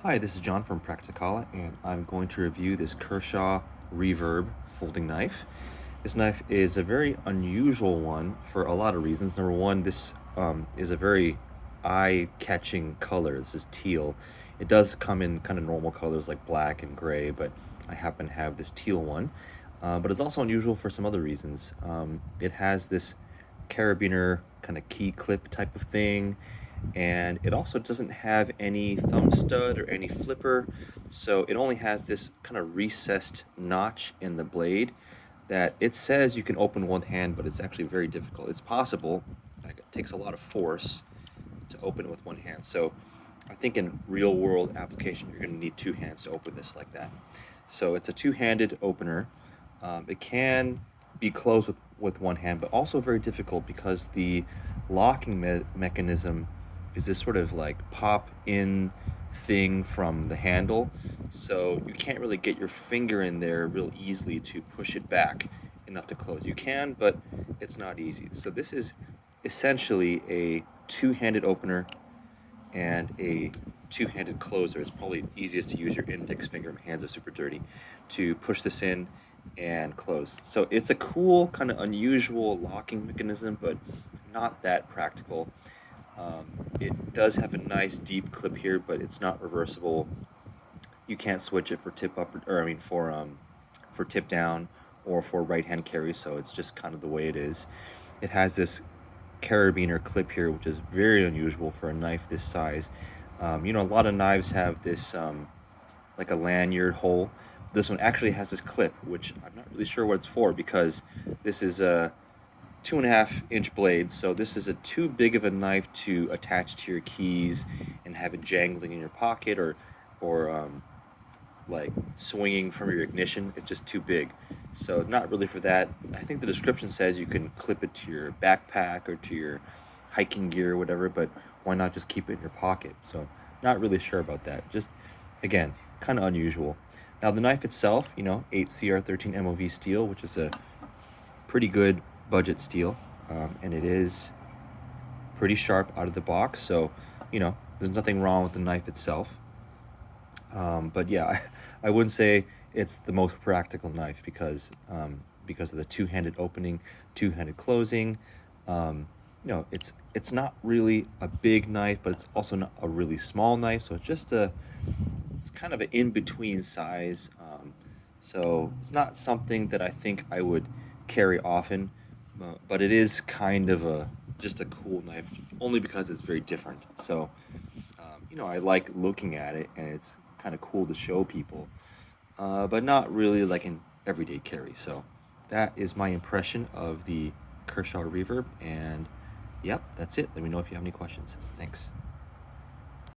Hi, this is John from Prakticala, and I'm going to review this Kershaw Reverb folding knife. This knife is a very unusual one for a lot of reasons. Number one, this is a very eye-catching color. This is teal. It does come in kind of normal colors like black and gray, but I happen to have this teal one. But it's also unusual for some other reasons. It has this carabiner kind of key clip type of thing, and it also doesn't have any thumb stud or any flipper, so it only has this kind of recessed notch in the blade that it says you can open one hand, but it's actually very difficult. It's possible, like, it takes a lot of force to open it with one hand. So I think in real world application you're going to need two hands to open this like that. So it's a two-handed opener. It can be closed with one hand, but also very difficult because the locking mechanism is this sort of like pop in thing from the handle, so you can't really get your finger in there real easily to push it back enough to close. You can, but it's not easy. So this is essentially a two-handed opener and a two-handed closer. It's probably easiest to use your index finger. My hands are super dirty to push this in and close. So it's a cool, kind of unusual locking mechanism, but not that practical. It does have a nice deep clip here, but it's not reversible. You can't switch it for tip up, or I mean for tip down or for right hand carry, so it's just kind of the way it is. It has this carabiner clip here, which is very unusual for a knife this size. A lot of knives have this like a lanyard hole. This one actually has this clip, which I'm not really sure what it's for, because this is a 2.5-inch blade, so this is too big of a knife to attach to your keys and have it jangling in your pocket or like swinging from your ignition. It's just too big, so not really for that. I think the description says you can clip it to your backpack or to your hiking gear or whatever, but why not just keep it in your pocket? So not really sure about that. Just, again, kind of unusual. Now the knife itself, 8CR13 MOV steel, which is a pretty good budget steel, and it is pretty sharp out of the box, so there's nothing wrong with the knife itself. But yeah, I wouldn't say it's the most practical knife because of the two-handed opening, two-handed closing. It's not really a big knife, but it's also not a really small knife, so it's kind of an in-between size. So it's not something that I think I would carry often, but it is kind of just a cool knife, only because it's very different. So I like looking at it, and it's kind of cool to show people, but not really like an everyday carry. So that is my impression of the Kershaw Reverb, and yep, that's it. Let me know if you have any questions. Thanks.